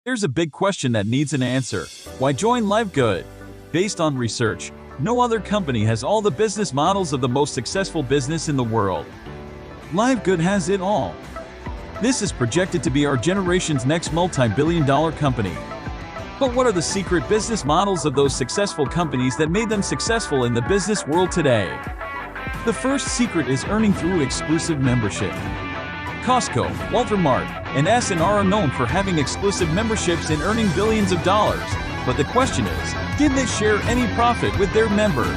There's a big question that needs an answer. Why join Livegood? Based on research, no other company has all the business models of the most successful business in the world. Livegood has it all. This is projected to be our generation's next multi-billion-dollar company. But what are the secret business models of those successful companies that made them successful in the business world today? The first secret is earning through exclusive membership. Costco, Walmart, and S&R are known for having exclusive memberships and earning billions of dollars. But the question is, did they share any profit with their members?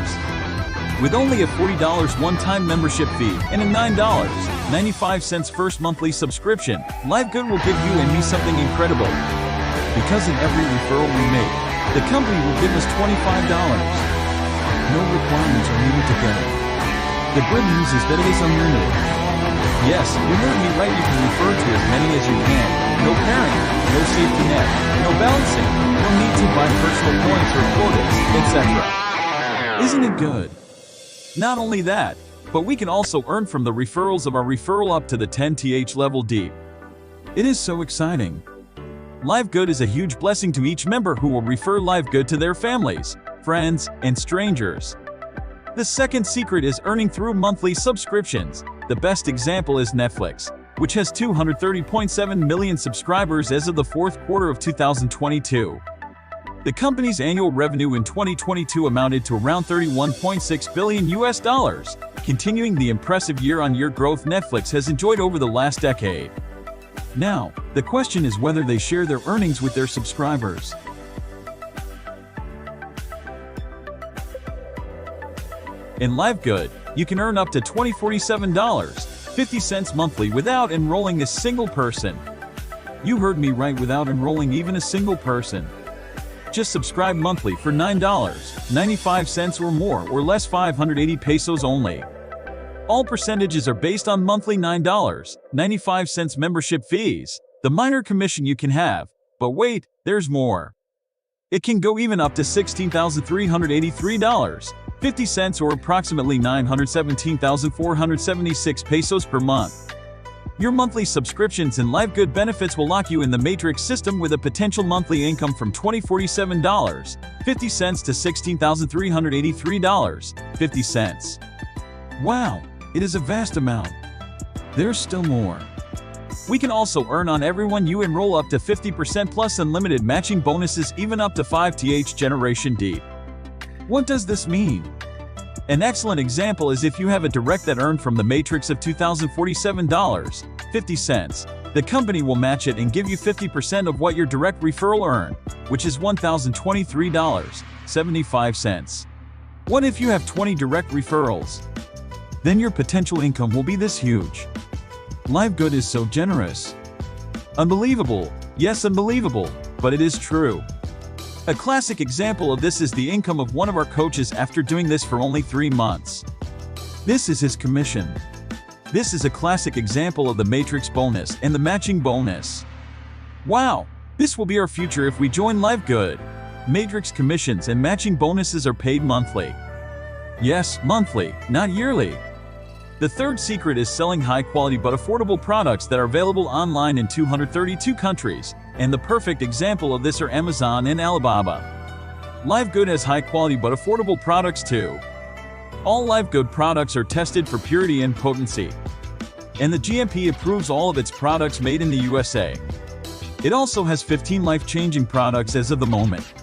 With only a $40 one-time membership fee and a $9.95 first monthly subscription, Livegood will give you and me something incredible. Because in every referral we make, the company will give us $25. No requirements are needed to get it. The good news is that it is unlimited. Yes, you heard me right, you can refer to as many as you can. No pairing, no safety net, no balancing, no need to buy personal points or quotas, etc. Isn't it good? Not only that, but we can also earn from the referrals of our referral up to the 10th level deep. It is so exciting. Livegood is a huge blessing to each member who will refer Livegood to their families, friends, and strangers. The second secret is earning through monthly subscriptions. The best example is Netflix, which has 230.7 million subscribers as of the fourth quarter of 2022. The company's annual revenue in 2022 amounted to around $31.6 billion, continuing the impressive year-on-year growth Netflix has enjoyed over the last decade. Now, the question is whether they share their earnings with their subscribers. In Livegood, you can earn up to $47.50 monthly without enrolling a single person. You heard me right, without enrolling even a single person. Just subscribe monthly for $9.95 or more, or less 580 pesos only. All percentages are based on monthly $9.95 membership fees, the minor commission you can have. But wait, there's more. It can go even up to $16,383.50 or approximately 917,476 pesos per month. Your monthly subscriptions and Livegood benefits will lock you in the matrix system with a potential monthly income from $47.50 to $16,383.50. Wow, it is a vast amount. There's still more. We can also earn on everyone you enroll up to 50% plus unlimited matching bonuses, even up to 5th generation deep. What does this mean? An excellent example is if you have a direct that earned from the matrix of $2,047.50, the company will match it and give you 50% of what your direct referral earned, which is $1,023.75. What if you have 20 direct referrals? Then your potential income will be this huge. Livegood is so generous. Unbelievable. Yes, unbelievable, but it is true. A classic example of this is the income of one of our coaches after doing this for only 3 months. This is his commission. This is a classic example of the matrix bonus and the matching bonus. Wow, this will be our future if we join Livegood. Matrix commissions and matching bonuses are paid monthly. Yes, monthly, not yearly. The third secret is selling high-quality but affordable products that are available online in 232 countries, and the perfect example of this are Amazon and Alibaba. Livegood has high-quality but affordable products too. All Livegood products are tested for purity and potency, and the GMP approves all of its products made in the USA. It also has 15 life-changing products as of the moment.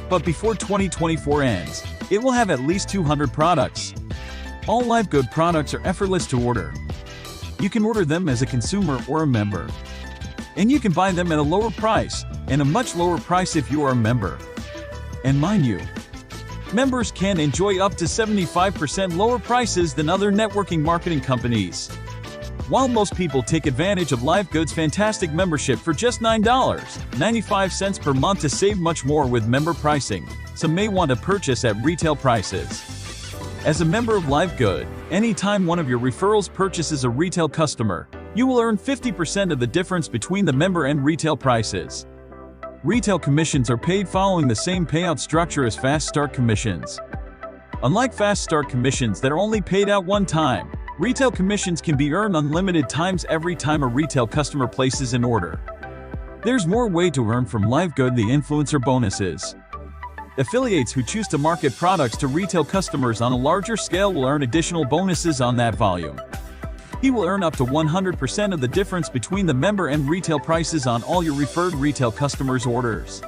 But before 2024 ends, it will have at least 200 products. All Livegood products are effortless to order. You can order them as a consumer or a member. And you can buy them at a lower price, and a much lower price if you are a member. And mind you, members can enjoy up to 75% lower prices than other networking marketing companies. While most people take advantage of Livegood's fantastic membership for just $9.95 per month to save much more with member pricing, some may want to purchase at retail prices. As a member of Livegood, anytime one of your referrals purchases a retail customer, you will earn 50% of the difference between the member and retail prices. Retail commissions are paid following the same payout structure as Fast Start commissions. Unlike Fast Start commissions that are only paid out one time, retail commissions can be earned unlimited times every time a retail customer places an order. There's more way to earn from Livegood: the influencer bonuses. Affiliates who choose to market products to retail customers on a larger scale will earn additional bonuses on that volume. He will earn up to 100% of the difference between the member and retail prices on all your referred retail customers' orders.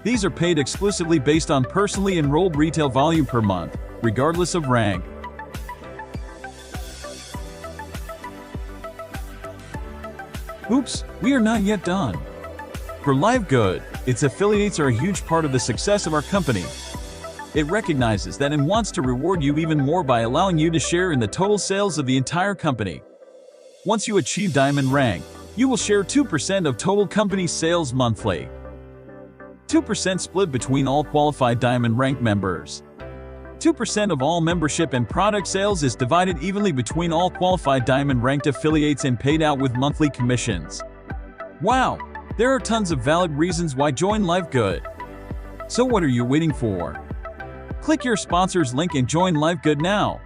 These are paid exclusively based on personally enrolled retail volume per month, regardless of rank. Oops, we are not yet done. For Livegood, its affiliates are a huge part of the success of our company. It recognizes that and wants to reward you even more by allowing you to share in the total sales of the entire company. Once you achieve Diamond rank, you will share 2% of total company sales monthly. 2% split between all qualified Diamond rank members. 2% of all membership and product sales is divided evenly between all qualified Diamond ranked affiliates and paid out with monthly commissions. Wow! There are tons of valid reasons why join Livegood. So what are you waiting for? Click your sponsor's link and join Livegood now.